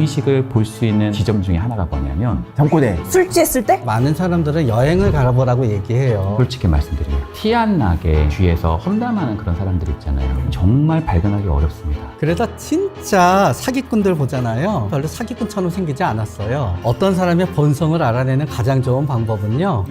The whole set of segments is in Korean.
무의식을 볼 수 있는 지점 중에 하나가 뭐냐면 잠꼬대. 술 취했을 때? 많은 사람들은 여행을 가보라고 얘기해요. 솔직히 말씀드리면 티 안 나게 뒤에서 험담하는 그런 사람들 있잖아요. 정말 발견하기 어렵습니다. 그래서 진짜 사기꾼들 보잖아요. 별로 사기꾼처럼 생기지 않았어요. 어떤 사람의 본성을 알아내는 가장 좋은 방법은요.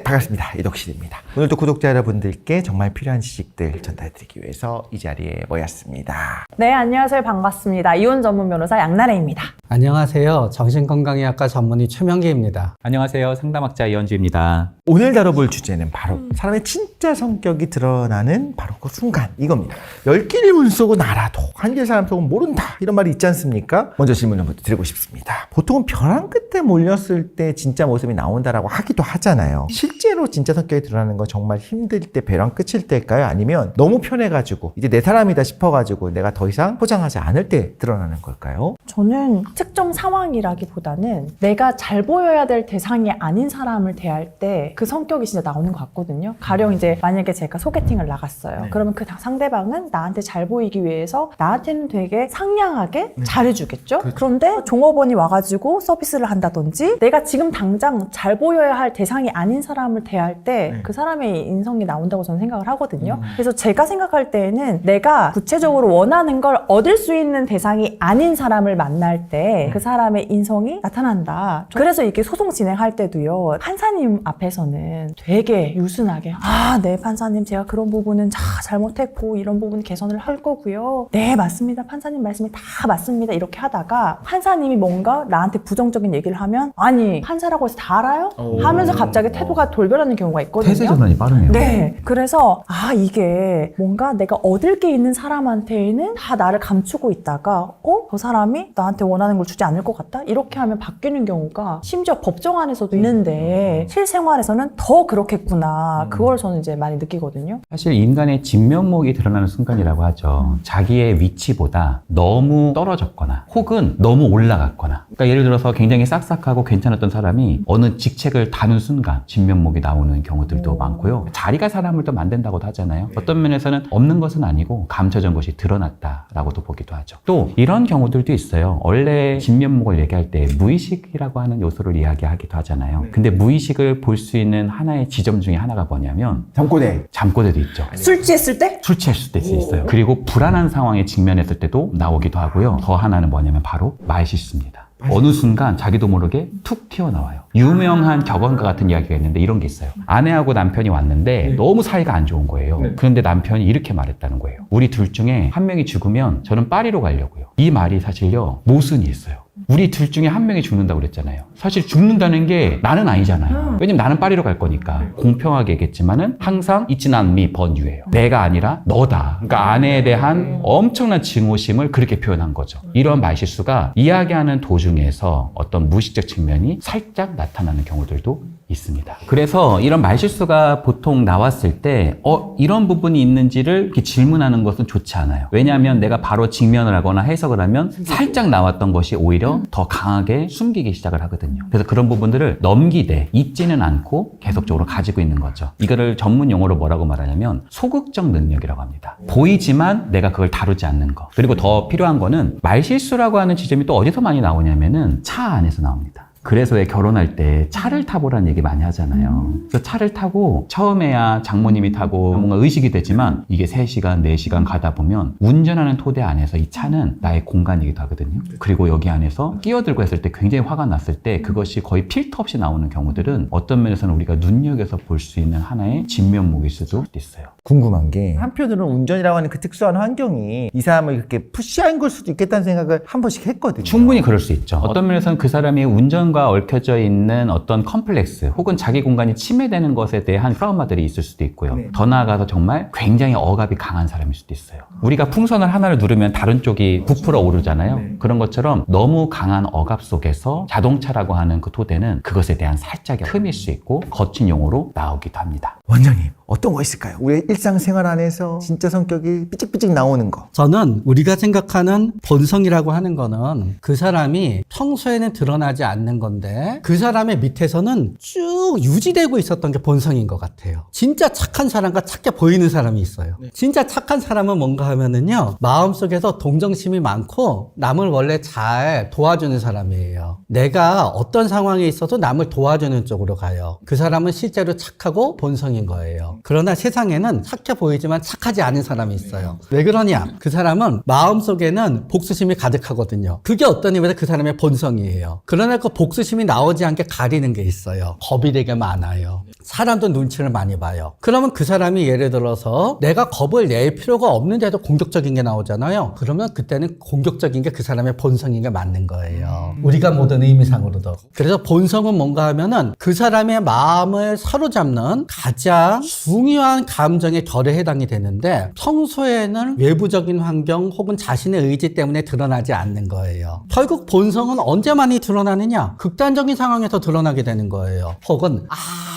반갑습니다. 이덕실입니다. 오늘도 구독자 여러분들께 정말 필요한 지식들 전달해드리기 위해서 이 자리에 모였습니다. 네, 안녕하세요. 반갑습니다. 이혼 전문 변호사 양나래입니다. 안녕하세요. 정신건강의학과 전문의 최명기입니다. 안녕하세요. 상담학자 이현주입니다. 오늘 다뤄볼 주제는 바로 사람의 진짜 성격이 드러나는 바로 그 순간 이겁니다. 10개의 문 속은 알아도 한 개의 사람 속은 모른다 이런 말이 있지 않습니까? 먼저 질문을 드리고 싶습니다. 보통은 벼랑 끝에 몰렸을 때 진짜 모습이 나온다라고 하기도 하잖아요. 실제로 진짜 성격이 드러나는 건 정말 힘들 때 벼랑 끝일 때일까요? 아니면 너무 편해가지고 이제 내 사람이다 싶어가지고 내가 더 이상 포장하지 않을 때 드러나는 걸까요? 저는 특정 상황이라기보다는 내가 잘 보여야 될 대상이 아닌 사람을 대할 때 그 성격이 진짜 나오는 것 같거든요. 가령 이제 만약에 제가 소개팅을 나갔어요. 그러면 그 상대방은 나한테 잘 보이기 위해서 나한테는 되게 상냥하게 잘해주겠죠? 그런데 종업원이 와가지고 서비스를 한다든지 내가 지금 당장 잘 보여야 할 대상이 아닌 사람을 대할 때 그 사람의 인성이 나온다고 저는 생각을 하거든요. 그래서 제가 생각할 때에는 내가 구체적으로 원하는 걸 얻을 수 있는 대상이 아닌 사람을 만날 때 그 사람의 인성이 나타난다. 그래서 이렇게 소송 진행할 때도요. 판사님 앞에서는 되게 유순하게 네 판사님 제가 그런 부분은 잘못했고 이런 부분 개선을 할 거고요. 네 맞습니다. 판사님 말씀이 다 맞습니다. 이렇게 하다가 판사님이 뭔가 나한테 부정적인 얘기를 하면 아니 판사라고 해서 다 알아요? 하면서 갑자기 태도가 돌변하는 경우가 있거든요. 태세 전환이 빠르네요. 네. 그래서 이게 뭔가 내가 얻을 게 있는 사람한테는 다 나를 감추고 있다가 저 사람이 나한테 원하는 걸 주지 않을 것 같다? 이렇게 하면 바뀌는 경우가 심지어 법정 안에서도 있는데 실생활에서는 더 그렇겠구나. 그걸 저는 이제 많이 느끼거든요. 사실 인간의 진면목이 드러나는 순간이라고 하죠. 자기의 위치보다 너무 떨어졌거나 혹은 너무 올라갔거나. 그러니까 예를 들어서 굉장히 싹싹하고 괜찮았던 사람이 어느 직책을 다룬 순간 진면목이 나오는 경우들도 많고요. 자리가 사람을 또 만든다고도 하잖아요. 어떤 면에서는 없는 것은 아니고 감춰진 것이 드러났다라고도 보기도 하죠. 또 이런 경우들도 있어요. 원래 진면목을 얘기할 때 무의식이라고 하는 요소를 이야기하기도 하잖아요. 근데 무의식을 볼 수 있는 하나의 지점 중에 하나가 뭐냐면 잠꼬대. 잠꼬대도 있죠. 술 취했을 때? 술 취했을 때 있어요. 그리고 불안한 상황에 직면했을 때도 나오기도 하고요. 더 하나는 뭐냐면 바로 말실수입니다. 어느 순간 자기도 모르게 툭 튀어나와요. 유명한 격언과 같은 이야기가 있는데 이런 게 있어요. 아내하고 남편이 왔는데 너무 사이가 안 좋은 거예요. 그런데 남편이 이렇게 말했다는 거예요. 우리 둘 중에 한 명이 죽으면 저는 파리로 가려고요. 이 말이 사실요 모순이 있어요. 우리 둘 중에 한 명이 죽는다고 그랬잖아요. 사실 죽는다는 게 나는 아니잖아요. 왜냐면 나는 파리로 갈 거니까. 공평하게 얘기했지만은 항상 It's not me, but you예요. 내가 아니라 너다. 그러니까 아내에 대한 엄청난 증오심을 그렇게 표현한 거죠. 이런 말실수가 이야기하는 도중에서 어떤 무의식적 측면이 살짝 나타나는 경우들도 있습니다. 그래서 이런 말실수가 보통 나왔을 때 이런 부분이 있는지를 이렇게 질문하는 것은 좋지 않아요. 왜냐하면 내가 바로 직면을 하거나 해석을 하면 살짝 나왔던 것이 오히려 더 강하게 숨기기 시작을 하거든요. 그래서 그런 부분들을 넘기되 잊지는 않고 계속적으로 가지고 있는 거죠. 이거를 전문 용어로 뭐라고 말하냐면 소극적 능력이라고 합니다. 보이지만 내가 그걸 다루지 않는 거. 그리고 더 필요한 거는 말실수라고 하는 지점이 또 어디서 많이 나오냐면은 차 안에서 나옵니다. 그래서 왜 결혼할 때 차를 타보라는 얘기 많이 하잖아요. 그래서 차를 타고 처음에야 장모님이 타고 뭔가 의식이 되지만 이게 3시간, 4시간 가다 보면 운전하는 토대 안에서 이 차는 나의 공간이기도 하거든요. 그리고 여기 안에서 끼어들고 했을 때 굉장히 화가 났을 때 그것이 거의 필터 없이 나오는 경우들은 어떤 면에서는 우리가 눈여겨서 볼 수 있는 하나의 진면목일 수도 있어요. 궁금한 게 한편으로는 운전이라고 하는 그 특수한 환경이 이 사람을 그렇게 푸시한 걸 수도 있겠다는 생각을 한 번씩 했거든요. 충분히 그럴 수 있죠. 어떤 면에서는 그 사람이 운전과 얽혀져 있는 어떤 컴플렉스 혹은 자기 공간이 침해되는 것에 대한 트라우마들이 있을 수도 있고요. 더 나아가서 정말 굉장히 억압이 강한 사람일 수도 있어요. 우리가 풍선을 하나를 누르면 다른 쪽이 부풀어 오르잖아요. 그런 것처럼 너무 강한 억압 속에서 자동차라고 하는 그 토대는 그것에 대한 살짝의 흠일 수 있고 거친 용어로 나오기도 합니다. 원장님, 어떤 거 있을까요? 우리 일상생활 안에서 진짜 성격이 삐찍삐찍 나오는 거. 저는 우리가 생각하는 본성이라고 하는 거는 그 사람이 평소에는 드러나지 않는 건데 그 사람의 밑에서는 쭉 유지되고 있었던 게 본성인 것 같아요. 진짜 착한 사람과 착해 보이는 사람이 있어요. 진짜 착한 사람은 뭔가 하면은요, 마음속에서 동정심이 많고 남을 원래 잘 도와주는 사람이에요. 내가 어떤 상황에 있어도 남을 도와주는 쪽으로 가요. 그 사람은 실제로 착하고 본성인 거예요. 그러나 세상에는 착해 보이지만 착하지 않은 사람이 있어요. 왜 그러냐? 그 사람은 마음속에는 복수심이 가득하거든요. 그게 어떤 의미에서 그 사람의 본성이에요. 그러나 그 복수심이 나오지 않게 가리는 게 있어요. 겁이 되게 많아요. 사람도 눈치를 많이 봐요. 그러면 그 사람이 예를 들어서 내가 겁을 낼 필요가 없는데도 공격적인 게 나오잖아요. 그러면 그때는 공격적인 게 그 사람의 본성인 게 맞는 거예요. 우리가 모든 의미상으로도. 그래서 본성은 뭔가 하면은 그 사람의 마음을 사로잡는 가장 중요한 감정의 결에 해당이 되는데 평소에는 외부적인 환경 혹은 자신의 의지 때문에 드러나지 않는 거예요. 결국 본성은 언제 많이 드러나느냐? 극단적인 상황에서 드러나게 되는 거예요. 혹은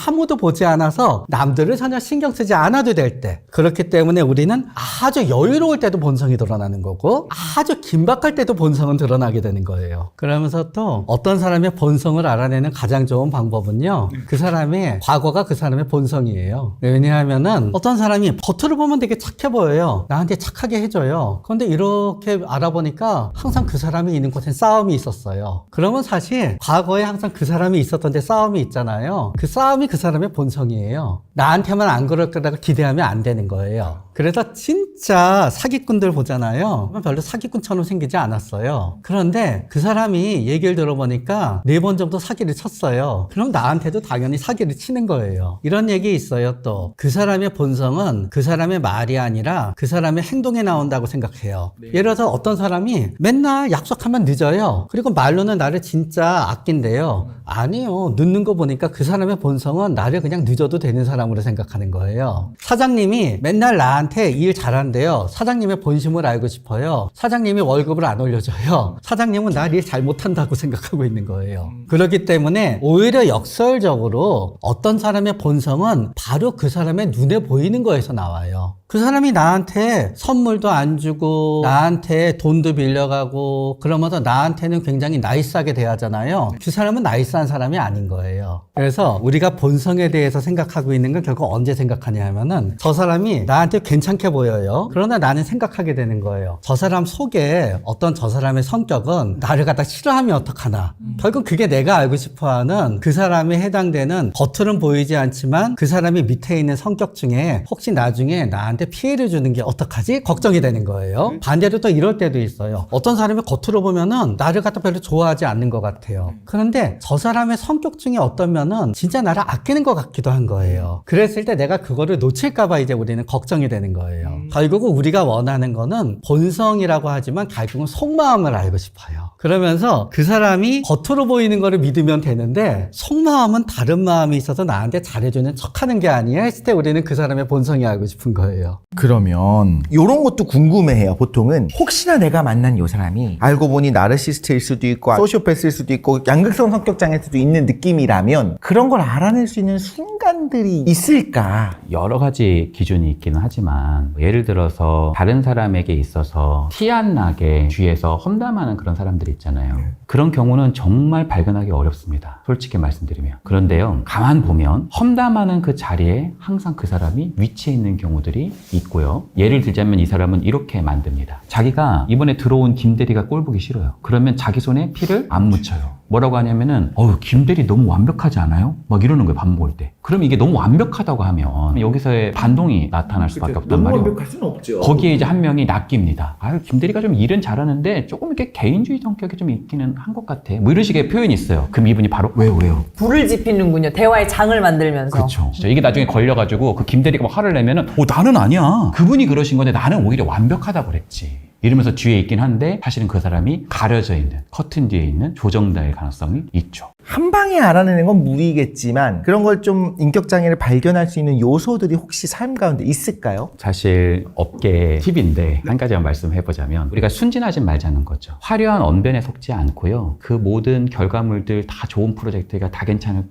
아무도 보지 않아서 남들을 전혀 신경 쓰지 않아도 될 때. 그렇기 때문에 우리는 아주 여유로울 때도 본성이 드러나는 거고 아주 긴박할 때도 본성은 드러나게 되는 거예요. 그러면서 또 어떤 사람의 본성을 알아내는 가장 좋은 방법은요, 그 사람의 과거가 그 사람의 본성이에요. 왜냐하면은 어떤 사람이 겉으로 보면 되게 착해 보여요. 나한테 착하게 해줘요. 그런데 이렇게 알아보니까 항상 그 사람이 있는 곳엔 싸움이 있었어요. 그러면 사실 과거에 항상 그 사람이 있었던 데 싸움이 있잖아요. 그 싸움이 그 사람의 본성이에요. 나한테만 안 그럴 거라고 기대하면 안 되는 거예요. 그래서 진짜 사기꾼들 보잖아요. 별로 사기꾼처럼 생기지 않았어요. 그런데 그 사람이 얘기를 들어보니까 4번 정도 사기를 쳤어요. 그럼 나한테도 당연히 사기를 치는 거예요. 이런 얘기 있어요. 또 그 사람의 본성은 그 사람의 말이 아니라 그 사람의 행동에 나온다고 생각해요. 예를 들어서 어떤 사람이 맨날 약속하면 늦어요. 그리고 말로는 나를 진짜 아낀대요. 아니요. 늦는 거 보니까 그 사람의 본성은 나를 그냥 늦어도 되는 사람으로 생각하는 거예요. 사장님이 맨날 나한테 일 잘한대요. 사장님의 본심을 알고 싶어요. 사장님이 월급을 안 올려줘요. 사장님은 나 일 잘 못한다고 생각하고 있는 거예요. 그렇기 때문에 오히려 역설적으로 어떤 사람의 본성은 바로 그 사람의 눈에 보이는 거에서 나와요. 그 사람이 나한테 선물도 안 주고 나한테 돈도 빌려가고 그러면서 나한테는 굉장히 나이스하게 대하잖아요. 그 사람은 나이스한 사람이 아닌 거예요. 그래서 우리가 본성에 대해서 생각하고 있는 걸 결국 언제 생각하냐 하면은 저 사람이 나한테 괜찮게 보여요. 그러나 나는 생각하게 되는 거예요. 저 사람 속에 어떤 저 사람의 성격은 나를 갖다 싫어하면 어떡하나. 결국 그게 내가 알고 싶어하는 그 사람에 해당되는 겉으로는 보이지 않지만 그 사람이 밑에 있는 성격 중에 혹시 나중에 나한테 피해를 주는 게 어떡하지? 걱정이 되는 거예요. 반대로 또 이럴 때도 있어요. 어떤 사람이 겉으로 보면은 나를 갖다 별로 좋아하지 않는 것 같아요. 그런데 저 사람의 성격 중에 어떤 면은 진짜 나를 아끼는 것 같기도 한 거예요. 그랬을 때 내가 그거를 놓칠까봐 이제 우리는 걱정이 되는 거예요. 결국은 우리가 원하는 거는 본성이라고 하지만 결국은 속마음을 알고 싶어요. 그러면서 그 사람이 겉으로 보이는 거를 믿으면 되는데 속마음은 다른 마음이 있어서 나한테 잘해주는 척하는 게 아니야 했을 때 우리는 그 사람의 본성이 알고 싶은 거예요. 그러면 이런 것도 궁금해해요. 보통은 혹시나 내가 만난 이 사람이 알고 보니 나르시스트일 수도 있고 소시오패스일 수도 있고 양극성 성격 장애일 수도 있는 느낌이라면 그런 걸 알아낼 수 있는 순간들이 있을까? 여러 가지 기준이 있기는 하지만 예를 들어서 다른 사람에게 있어서 티 안 나게 주위에서 험담하는 그런 사람들이 있잖아요. 그런 경우는 정말 발견하기 어렵습니다. 솔직히 말씀드리면. 그런데요, 가만 보면 험담하는 그 자리에 항상 그 사람이 위치해 있는 경우들이 있고요. 예를 들자면 이 사람은 이렇게 만듭니다. 자기가 이번에 들어온 김대리가 꼴보기 싫어요. 그러면 자기 손에 피를 안 묻혀요. 뭐라고 하냐면은 김대리 너무 완벽하지 않아요? 막 이러는 거예요. 밥 먹을 때. 그럼 이게 너무 완벽하다고 하면 여기서의 반동이 나타날 수밖에 없단 말이에요. 너무 완벽할 수는 없죠. 거기에 이제 한 명이 낚입니다. 김대리가 좀 일은 잘하는데 조금 이렇게 개인주의 성격이 좀 있기는 한 것 같아. 뭐 이런 식의 표현이 있어요. 그럼 이분이 바로 왜요? 불을 지피는군요. 대화의 장을 만들면서. 그렇죠. 이게 나중에 걸려가지고 그 김대리가 막 화를 내면은 나는 아니야. 그분이 그러신 건데 나는 오히려 완벽하다고 그랬지. 이러면서 뒤에 있긴 한데 사실은 그 사람이 가려져 있는 커튼 뒤에 있는 조정자일 가능성이 있죠. 한 방에 알아내는 건 무리겠지만 그런 걸 좀 인격 장애를 발견할 수 있는 요소들이 혹시 삶 가운데 있을까요? 사실 업계 팁인데 한 가지만 말씀해보자면 우리가 순진하지 말자는 거죠. 화려한 언변에 속지 않고요. 그 모든 결과물들 다 좋은 프로젝트가 다 괜찮을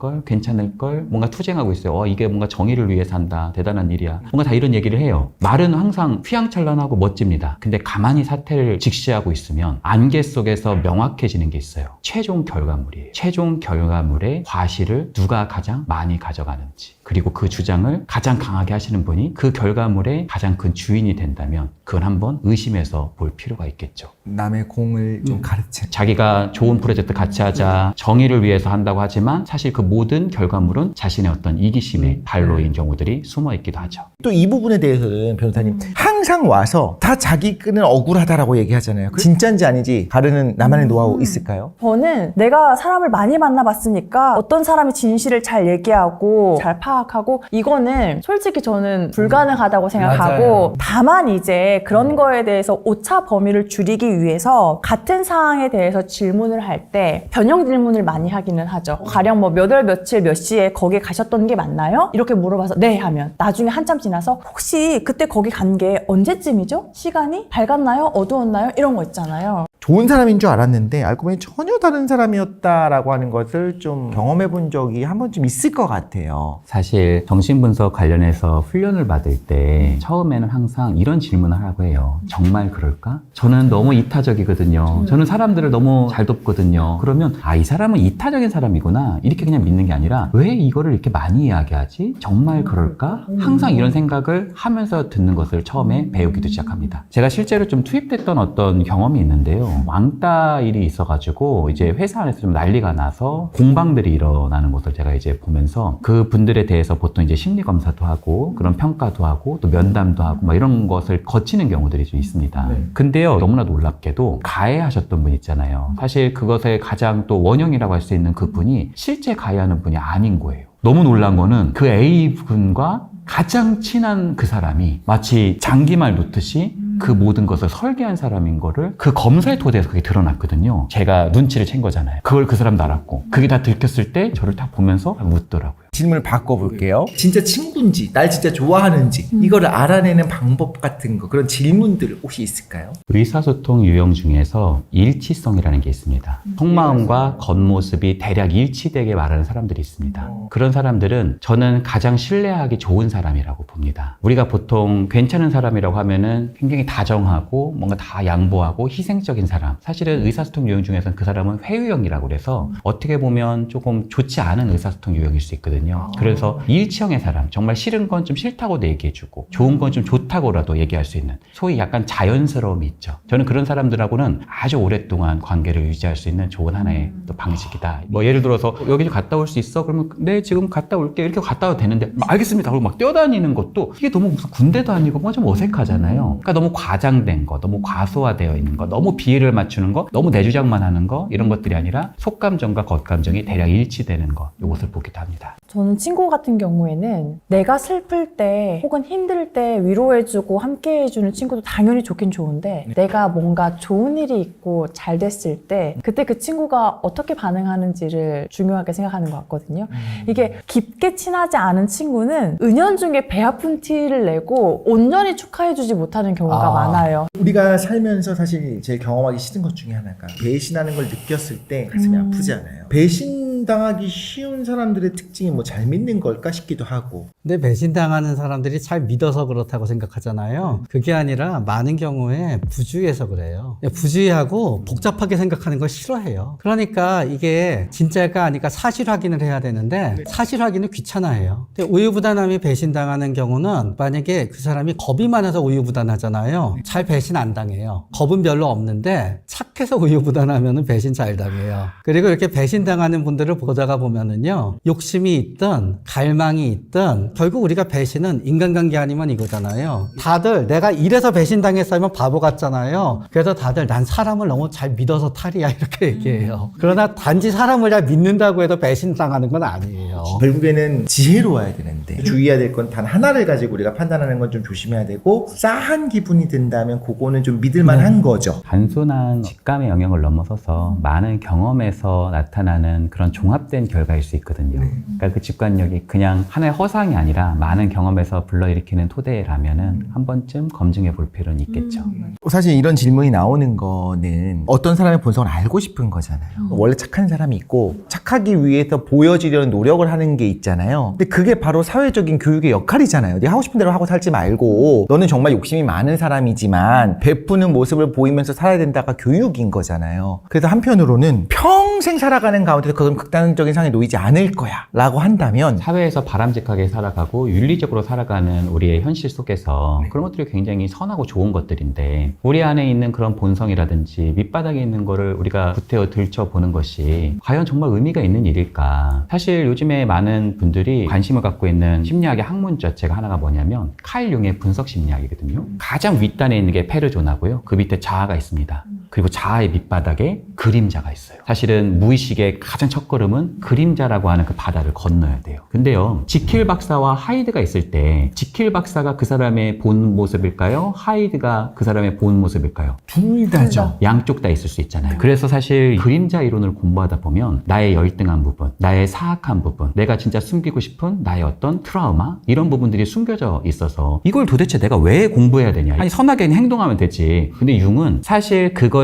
걸 뭔가 투쟁하고 있어요. 이게 뭔가 정의를 위해서 한다. 대단한 일이야. 뭔가 다 이런 얘기를 해요. 말은 항상 휘황찬란하고 멋집니다. 근데 가만히 사태를 직시하고 있으면 안개 속에서 명확해지는 게 있어요. 최종 결과물이에요. 최종 결과물의 과실을 누가 가장 많이 가져가는지, 그리고 그 주장을 가장 강하게 하시는 분이 그 결과물의 가장 큰 주인이 된다면 그건 한번 의심해서 볼 필요가 있겠죠. 남의 공을 좀 가르쳐. 자기가 좋은 프로젝트 같이 하자, 정의를 위해서 한다고 하지만 사실 그 모든 결과물은 자신의 어떤 이기심의 발로인 경우들이 숨어 있기도 하죠. 또 이 부분에 대해서는 변호사님 항상 와서 다 자기 끈은 억울하다라고 얘기하잖아요. 진짜인지 아닌지 가르는 나만의 노하우 있을까요? 저는 내가 사람을 많이 만나봤으니까 어떤 사람이 진실을 잘 얘기하고 잘 파악하고 이거는 솔직히 저는 불가능하다고 생각하고 맞아요. 다만 이제 그런 거에 대해서 오차 범위를 줄이기 위해서 같은 사항에 대해서 질문을 할 때 변형 질문을 많이 하기는 하죠. 가령 뭐 몇 월 며칠 몇 시에 거기 가셨던 게 맞나요? 이렇게 물어봐서 네 하면 나중에 한참 지나서 혹시 그때 거기 간 게 언제쯤이죠? 시간이 밝았나요? 어두웠나요? 이런 거 있잖아요. 좋은 사람인 줄 알았는데 알고 보니 전혀 다른 사람이었다라고 하는 것을 좀 경험해 본 적이 한 번쯤 있을 것 같아요. 사실 정신분석 관련해서 훈련을 받을 때 처음에는 항상 이런 질문을 하라고 해요. 정말 그럴까? 저는 너무 이타적이거든요. 저는 사람들을 너무 잘 돕거든요. 그러면 이 사람은 이타적인 사람이구나 이렇게 그냥 믿는 게 아니라 왜 이거를 이렇게 많이 이야기하지? 정말 그럴까? 항상 이런 생각을 하면서 듣는 것을 처음에 배우기도 시작합니다. 제가 실제로 좀 투입됐던 어떤 경험이 있는데요. 왕따 일이 있어가지고 이제 회사 안에서 좀 난리가 나서 공방들이 일어나는 것을 제가 이제 보면서 그 분들에 대해서 보통 이제 심리 검사도 하고 그런 평가도 하고 또 면담도 하고 막 이런 것을 거치는 경우들이 좀 있습니다. 근데요, 너무나 놀랍게도 가해하셨던 분 있잖아요. 사실 그것의 가장 또 원형이라고 할 수 있는 그 분이 실제 가해하는 분이 아닌 거예요. 너무 놀란 거는 그 A군과 가장 친한 그 사람이 마치 장기말 놓듯이 그 모든 것을 설계한 사람인 거를 그 검사의 토대에서 그게 드러났거든요. 제가 눈치를 챈 거잖아요. 그걸 그 사람도 알았고 그게 다 들켰을 때 저를 딱 보면서 묻더라고요. 질문을 바꿔볼게요. 진짜 친구인지, 날 진짜 좋아하는지 이거를 알아내는 방법 같은 거, 그런 질문들 혹시 있을까요? 의사소통 유형 중에서 일치성이라는 게 있습니다. 속마음과 겉모습이 대략 일치되게 말하는 사람들이 있습니다. 그런 사람들은 저는 가장 신뢰하기 좋은 사람이라고 봅니다. 우리가 보통 괜찮은 사람이라고 하면은 굉장히 다정하고 뭔가 다 양보하고 희생적인 사람. 사실은 의사소통 유형 중에서는 그 사람은 회유형이라고 그래서 어떻게 보면 조금 좋지 않은 의사소통 유형일 수 있거든요. 그래서 일치형의 사람, 정말 싫은 건 좀 싫다고도 얘기해주고 좋은 건 좀 좋다고라도 얘기할 수 있는 소위 약간 자연스러움이 있죠. 저는 그런 사람들하고는 아주 오랫동안 관계를 유지할 수 있는 좋은 하나의 또 방식이다. 뭐 예를 들어서 여기 좀 갔다 올 수 있어? 그러면 네 지금 갔다 올게 이렇게 갔다 와도 되는데 알겠습니다. 그리고 막 뛰어다니는 것도 이게 너무 무슨 군대도 아니고 뭔가 좀 어색하잖아요. 그러니까 너무 과장된 거, 너무 과소화되어 있는 거, 너무 비애를 맞추는 거, 너무 내 주장만 하는 거 이런 것들이 아니라 속감정과 겉감정이 대략 일치되는 거 이것을 보기도 합니다. 저는 친구 같은 경우에는 내가 슬플 때 혹은 힘들 때 위로해주고 함께해주는 친구도 당연히 좋긴 좋은데 내가 뭔가 좋은 일이 있고 잘 됐을 때 그때 그 친구가 어떻게 반응하는지를 중요하게 생각하는 것 같거든요. 이게 깊게 친하지 않은 친구는 은연중에 배 아픈 티를 내고 온전히 축하해주지 못하는 경우가 많아요. 우리가 살면서 사실 제일 경험하기 싫은 것 중에 하나가 배신하는 걸 느꼈을 때 가슴이 아프지 않아요? 배신당하기 쉬운 사람들의 특징이 뭐 잘 믿는 걸까 싶기도 하고. 근데 배신당하는 사람들이 잘 믿어서 그렇다고 생각하잖아요. 그게 아니라 많은 경우에 부주의해서 그래요. 부주의하고 복잡하게 생각하는 걸 싫어해요. 그러니까 이게 진짜가 아니까 사실 확인을 해야 되는데 사실 확인을 귀찮아해요. 근데 우유부단함이 배신당하는 경우는 만약에 그 사람이 겁이 많아서 우유부단하잖아요. 잘 배신 안 당해요. 겁은 별로 없는데 착해서 우유부단하면 배신 잘 당해요. 그리고 이렇게 배신당하는 분들을 보다가 보면은요, 욕심이 있든 갈망이 있든 결국 우리가 배신은 인간관계 아니면 이거잖아요. 다들 내가 이래서 배신당했으면 바보 같잖아요. 그래서 다들 난 사람을 너무 잘 믿어서 탈이야 이렇게 얘기해요. 그러나 단지 사람을 잘 믿는다고 해도 배신당하는 건 아니에요. 결국에는 지혜로워야 되는데 주의해야 될 건 단 하나를 가지고 우리가 판단하는 건 좀 조심해야 되고, 싸한 기분이 든다면 그거는 좀 믿을만한 거죠. 단순한 직감의 영역을 넘어서서 많은 경험에서 나타나는 그런 종합된 결과일 수 있거든요. 그러니까 그 직관력이 그냥 하나의 허상이 아니라 많은 경험에서 불러일으키는 토대라면은 한 번쯤 검증해 볼 필요는 있겠죠. 사실 이런 질문이 나오는 거는 어떤 사람의 본성을 알고 싶은 거잖아요. 원래 착한 사람이 있고 착하기 위해서 보여지려는 노력을 하는 게 있잖아요. 근데 그게 바로 사회적인 교육의 역할이잖아요. 네가 하고 싶은 대로 하고 살지 말고 너는 정말 욕심이 많은 사람이지만 베푸는 모습을 보이면서 살아야 된다가 교육인 거잖아요. 그래서 한편으로는 평생 살아가는 가운데서 그런 극단적인 상황에 놓이지 않을 거야 라고 한다면 사회에서 바람직하게 살아가고 윤리적으로 살아가는 우리의 현실 속에서 그런 것들이 굉장히 선하고 좋은 것들인데 우리 안에 있는 그런 본성이라든지 밑바닥에 있는 거를 우리가 구태여 들춰보는 것이 과연 정말 의미가 있는 일일까? 사실 요즘에 많은 분들이 관심을 갖고 있는 심리학의 학문 자체가 하나가 뭐냐면 칼 융의 분석 심리학이거든요. 가장 윗단에 있는 게 페르조나고요. 그 밑에 자아가 있습니다. 그리고 자아의 밑바닥에 그림자가 있어요. 사실은 무의식의 가장 첫걸음은 그림자라고 하는 그 바다를 건너야 돼요. 근데요, 지킬 박사와 하이드가 있을 때 지킬 박사가 그 사람의 본 모습일까요? 하이드가 그 사람의 본 모습일까요? 둘 다죠. 양쪽 다 있을 수 있잖아요. 그래서 사실 그림자 이론을 공부하다 보면 나의 열등한 부분, 나의 사악한 부분, 내가 진짜 숨기고 싶은 나의 어떤 트라우마 이런 부분들이 숨겨져 있어서 이걸 도대체 내가 왜 공부해야 되냐? 아니 선하게 행동하면 되지. 근데 융은 사실 그것이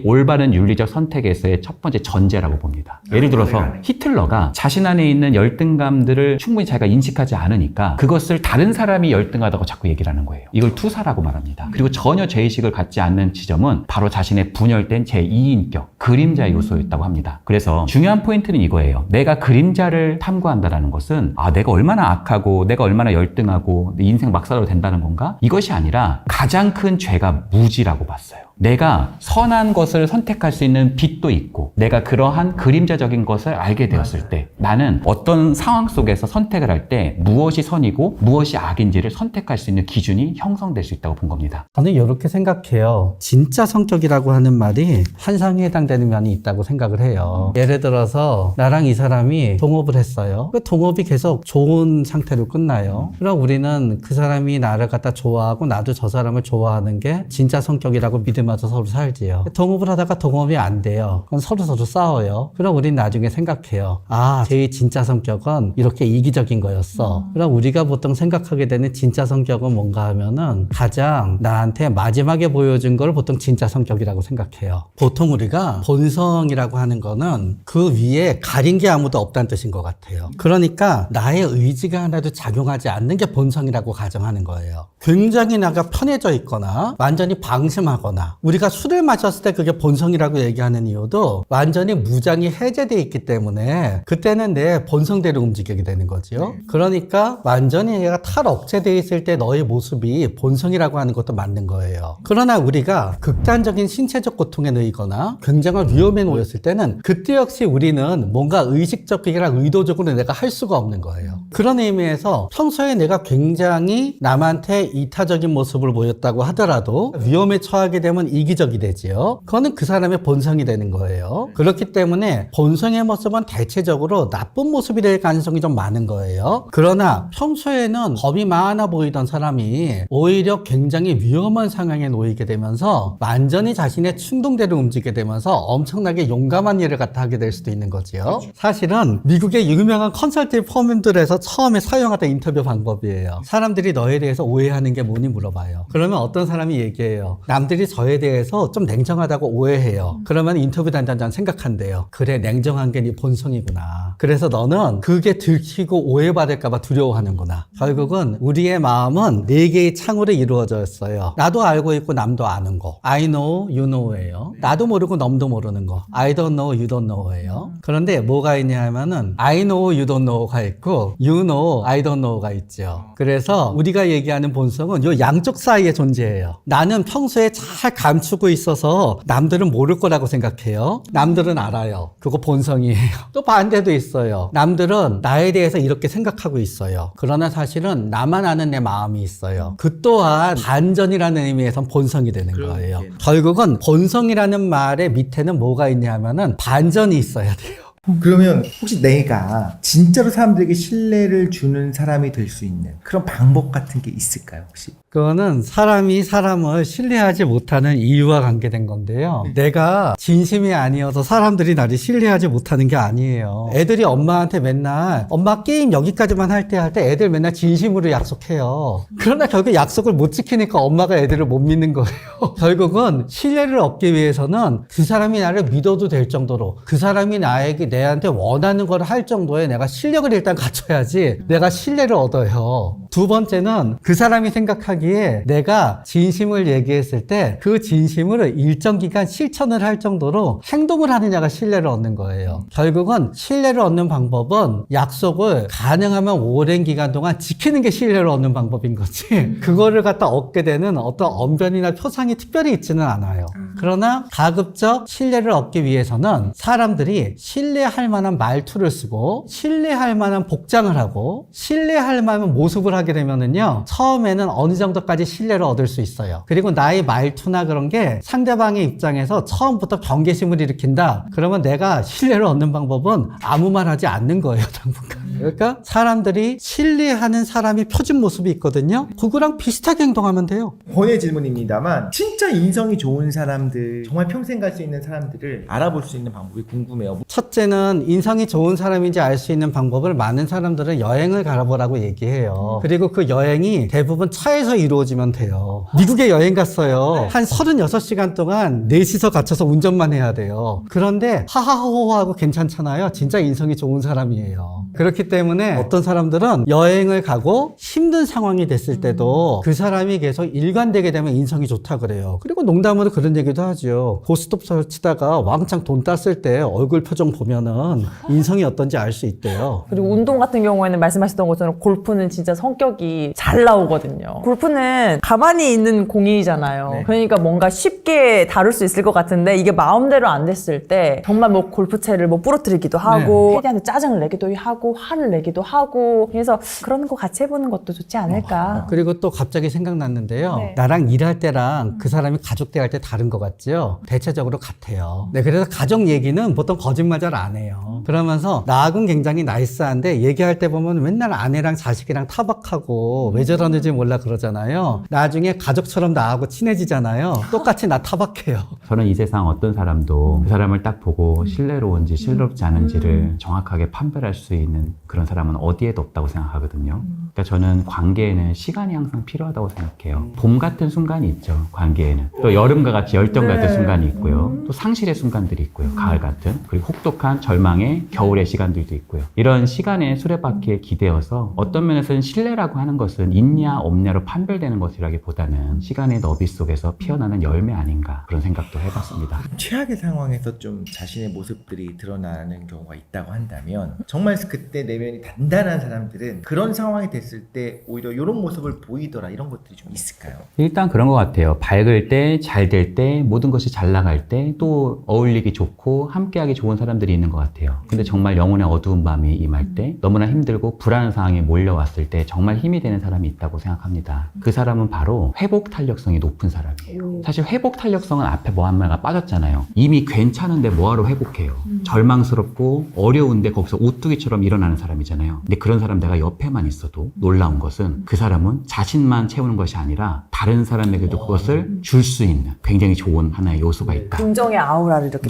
올바른 윤리적 선택에서의 첫 번째 전제라고 봅니다. 예를 들어서 히틀러가 자신 안에 있는 열등감들을 충분히 자기가 인식하지 않으니까 그것을 다른 사람이 열등하다고 자꾸 얘기를 하는 거예요. 이걸 투사라고 말합니다. 그리고 전혀 죄의식을 갖지 않는 지점은 바로 자신의 분열된 제2인격, 그림자 요소였다고 합니다. 그래서 중요한 포인트는 이거예요. 내가 그림자를 탐구한다는 것은 내가 얼마나 악하고 내가 얼마나 열등하고 내 인생 막살로 된다는 건가? 이것이 아니라 가장 큰 죄가 무지라고 봤어요. 내가 선한 것을 선택할 수 있는 빛도 있고 내가 그러한 그림자적인 것을 알게 되었을 때 나는 어떤 상황 속에서 선택을 할 때 무엇이 선이고 무엇이 악인지를 선택할 수 있는 기준이 형성될 수 있다고 본 겁니다. 저는 이렇게 생각해요. 진짜 성격이라고 하는 말이 환상에 해당되는 면이 있다고 생각을 해요. 예를 들어서 나랑 이 사람이 동업을 했어요. 그 동업이 계속 좋은 상태로 끝나요. 그럼 우리는 그 사람이 나를 갖다 좋아하고 나도 저 사람을 좋아하는 게 진짜 성격이라고 믿으면서 서로 살지요. 동업을 하다가 동업이 안 돼요. 그럼 서로 싸워요. 그럼 우린 나중에 생각해요. 제 진짜 성격은 이렇게 이기적인 거였어. 그럼 우리가 보통 생각하게 되는 진짜 성격은 뭔가 하면은 가장 나한테 마지막에 보여준 걸 보통 진짜 성격이라고 생각해요. 보통 우리가 본성이라고 하는 거는 그 위에 가린 게 아무도 없다는 뜻인 것 같아요. 그러니까 나의 의지가 하나도 작용하지 않는 게 본성이라고 가정하는 거예요. 굉장히 나가 편해져 있거나 완전히 방심하거나 우리가 술을 마셨을 때 그게 본성이라고 얘기하는 이유도 완전히 무장이 해제되어 있기 때문에 그때는 내 본성대로 움직이게 되는 거죠. 그러니까 완전히 얘가 탈억제되어 있을 때 너의 모습이 본성이라고 하는 것도 맞는 거예요. 그러나 우리가 극단적인 신체적 고통에 놓이거나 굉장한 위험에 놓였을 때는 그때 역시 우리는 뭔가 의식적이라 의도적으로 내가 할 수가 없는 거예요. 그런 의미에서 평소에 내가 굉장히 남한테 이타적인 모습을 보였다고 하더라도 위험에 처하게 되면 이기적이 되지요. 그거는 그 사람의 본성이 되는 거예요. 그렇기 때문에 본성의 모습은 대체적으로 나쁜 모습이 될 가능성이 좀 많은 거예요. 그러나 평소에는 겁이 많아 보이던 사람이 오히려 굉장히 위험한 상황에 놓이게 되면서 완전히 자신의 충동대로 움직이게 되면서 엄청나게 용감한 일을 갖다 하게 될 수도 있는 거지요. 사실은 미국의 유명한 컨설팅 펌들에서 처음에 사용하던 인터뷰 방법이에요. 사람들이 너에 대해서 오해하는 게 뭐니 물어봐요. 그러면 어떤 사람이 얘기해요. 남들이 저에 대해서 좀 냉정하다고 오해해요. 그러면 인터뷰 단장자는 생각한대요. 그래, 냉정한 게 네 본성이구나. 그래서 너는 그게 들키고 오해받을까봐 두려워하는구나. 결국은 우리의 마음은 4개의 창으로 이루어져 있어요. 나도 알고 있고 남도 아는 거. I know, you know예요. 나도 모르고 넘도 모르는 거. I don't know, you don't know예요. 그런데 뭐가 있냐 하면은 I know, you don't know가 있고 you know, I don't know가 있죠. 그래서 우리가 얘기하는 본성은 이 양쪽 사이에 존재해요. 나는 평소에 잘 감추고 있어서 남들은 모를 거라고 생각해요. 남들은 알아요. 그거 본성이에요. 또 반대도 있어요. 남들은 나에 대해서 이렇게 생각하고 있어요. 그러나 사실은 나만 아는 내 마음이 있어요. 그 또한 반전이라는 의미에선 본성이 되는 거예요. 결국은 본성이라는 말의 밑에는 뭐가 있냐 하면은 반전이 있어야 돼요. 그러면 혹시 내가 진짜로 사람들에게 신뢰를 주는 사람이 될 수 있는 그런 방법 같은 게 있을까요, 혹시? 그거는 사람이 사람을 신뢰하지 못하는 이유와 관계된 건데요. 내가 진심이 아니어서 사람들이 나를 신뢰하지 못하는 게 아니에요. 애들이 엄마한테 맨날 엄마 게임 여기까지만 할 때 애들 맨날 진심으로 약속해요. 그러나 결국 약속을 못 지키니까 엄마가 애들을 못 믿는 거예요. 결국은 신뢰를 얻기 위해서는 그 사람이 나를 믿어도 될 정도로 그 사람이 내한테 원하는 걸 할 정도의 내가 실력을 일단 갖춰야지 내가 신뢰를 얻어요. 두 번째는 그 사람이 생각하기에 내가 진심을 얘기했을 때 그 진심을 일정 기간 실천을 할 정도로 행동을 하느냐가 신뢰를 얻는 거예요. 결국은 신뢰를 얻는 방법은 약속을 가능하면 오랜 기간 동안 지키는 게 신뢰를 얻는 방법인 거지. 그거를 갖다 얻게 되는 어떤 언변이나 표상이 특별히 있지는 않아요. 그러나 가급적 신뢰를 얻기 위해서는 사람들이 신뢰할 만한 말투를 쓰고 신뢰할 만한 복장을 하고 신뢰할 만한 모습을 하게 되면은요, 처음에는 어느 정도까지 신뢰를 얻을 수 있어요. 그리고 나의 말투나 그런 게 상대방의 입장에서 처음부터 경계심을 일으킨다. 그러면 내가 신뢰를 얻는 방법은 아무 말 하지 않는 거예요, 당분간. 그러니까 사람들이 신뢰하는 사람이 표준 모습이 있거든요. 그거랑 비슷하게 행동하면 돼요. 번외 질문입니다만 진짜 인성이 좋은 사람들, 정말 평생 갈 수 있는 사람들을 알아볼 수 있는 방법이 궁금해요. 첫째는 인성이 좋은 사람인지 알 수 있는 방법을 많은 사람들은 여행을 가보라고 얘기해요. 그리고 그 여행이 대부분 차에서 이루어지면 돼요. 미국에 여행 갔어요. 한 36시간 동안 넷이서 갇혀서 운전만 해야 돼요. 그런데 하하호호하고 괜찮잖아요. 진짜 인성이 좋은 사람이에요. 그렇기 때문에 어떤 사람들은 여행을 가고 힘든 상황이 됐을 때도 그 사람이 계속 일관되게 되면 인성이 좋다 그래요. 그리고 농담으로 그런 얘기도 하죠. 고스톱 치다가 왕창 돈 땄을 때 얼굴 표정 보면은 인성이 어떤지 알 수 있대요. 그리고 운동 같은 경우에는 말씀하셨던 것처럼 골프는 진짜 성격이 잘 나오거든요. 골프는 가만히 있는 공이잖아요. 네. 그러니까 뭔가 쉽게 다룰 수 있을 것 같은데 이게 마음대로 안 됐을 때 정말 뭐 골프채를 뭐 부러뜨리기도 하고 캐디한테 짜증을 내기도 하고 화를 내기도 하고 그래서 그런 거 같이 해보는 것도 좋지 않을까. 그리고 또 갑자기 생각났는데요. 네. 나랑 일할 때랑 그 사람이 가족 대할 때 다른 것 같죠? 대체적으로 같아요. 네, 그래서 가족 얘기는 보통 거짓말 잘 안 해요. 그러면서 나하고는 굉장히 나이스한데 얘기할 때 보면 맨날 아내랑 자식이랑 타박하고 왜 저러는지 몰라 그러잖아요. 나중에 가족처럼 나하고 친해지잖아요. 똑같이 나 타박해요. 저는 이 세상 어떤 사람도 그 사람을 딱 보고 신뢰로운지 신뢰롭지 않은지를 정확하게 판별할 수 있는 그런 사람은 어디에도 없다고 생각하거든요. 그러니까 저는 관계에는 시간이 항상 필요하다고 생각해요. 봄 같은 순간이 있죠, 관계에는. 또 여름과 같이 열정 같은 순간이 있고요. 또 상실의 순간들이 있고요, 가을 같은. 그리고 혹독한 절망의 겨울의 시간들도 있고요. 이런 시간의 수레바퀴에 기대어서 어떤 면에서는 신뢰라고 하는 것은 있냐 없냐로 판별되는 것이라기보다는 시간의 너비 속에서 피어나는 열매 아닌가 그런 생각도 해봤습니다. 최악의 상황에서 좀 자신의 모습들이 드러나는 경우가 있다고 한다면 정말 그때 내면이 단단한 사람들은 그런 상황이 됐을 때 오히려 이런 모습을 보이더라, 이런 것들이 좀 있을까요? 일단 그런 것 같아요. 밝을 때, 잘 될 때, 모든 것이 잘 나갈 때, 또 어울리기 좋고 함께하기 좋은 사람들이 있는 것 같아요. 근데 정말 영혼의 어두운 밤이 임할 때, 너무나 힘들고 불안한 상황이 몰려왔을 때 정말 힘이 되는 사람이 있다고 생각합니다. 그 사람은 바로 회복 탄력성이 높은 사람이에요. 사실 회복 탄력성은 앞에 뭐 한 말가 빠졌잖아요. 이미 괜찮은데 뭐하러 회복해요. 절망스럽고 어려운데 거기서 오뚜기처럼 일어나는 사람이잖아요. 근데 그런 사람 내가 옆에만 있어도 놀라운 것은 그 사람은 자신만 채우는 것이 아니라 다른 사람에게도 그것을 줄 수 있는 굉장히 좋은 하나의 요소가 있다. 긍정의 아우라를 이렇게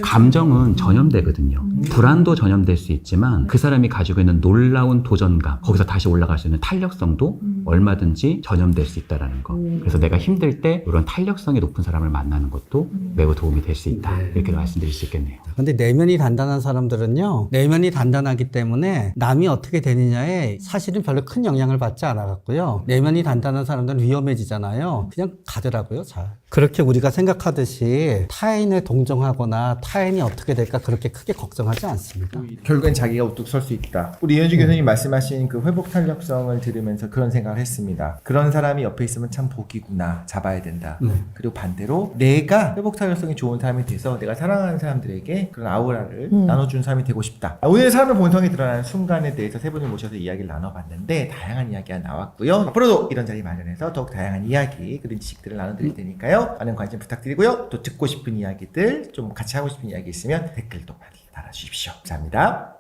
감정은 전염되거든요. 불안도 전염될 수 있지만 그 사람이 가지고 있는 놀라운 도전감, 거기서 다시 올라갈 수 있는 탄력성도 얼마든지 전염될 수 있다는 거. 그래서 내가 힘들 때 이런 탄력성이 높은 사람을 만나는 것도 매우 도움이 될 수 있다. 이렇게 말씀드릴 수 있겠네요. 근데 내면이 단단한 사람들은요, 내면이 단단하기 때문에 남이 어떻게 되느냐에 사실은 별로 큰 영향을 받지 않아갖고요. 내면이 단단한 사람들은 위험해지잖아요. 그냥 가더라고요, 잘. 그렇게 우리가 생각하듯이 타인을 동정하거나 타인이 어떻게 될까 그렇게 크게 걱정하지 않습니다. 결국엔 자기가 우뚝 설 수 있다. 우리 이현주 교수님 말씀하신 그 회복 탄력성을 들으면서 그런 생각을 했습니다. 그런 사람이 옆에 있으면 참 복이구나, 잡아야 된다. 그리고 반대로 내가 회복 탄력성이 좋은 사람이 돼서 내가 사랑하는 사람들에게 그런 아우라를 나눠주는 사람이 되고 싶다. 오늘 사람의 본성이 드러나는 순간에 대해서 세 분을 모셔서 이야기를 나눠봤는데 다양한 이야기가 나왔고요. 앞으로도 이런 자리 마련해서 더욱 다양한 이야기, 그런 지식들을 나눠드릴 테니까요. 많은 관심 부탁드리고요. 또 듣고 싶은 이야기들, 좀 같이 하고 싶은 이야기 있으면 댓글도 많이 달아주십시오. 감사합니다.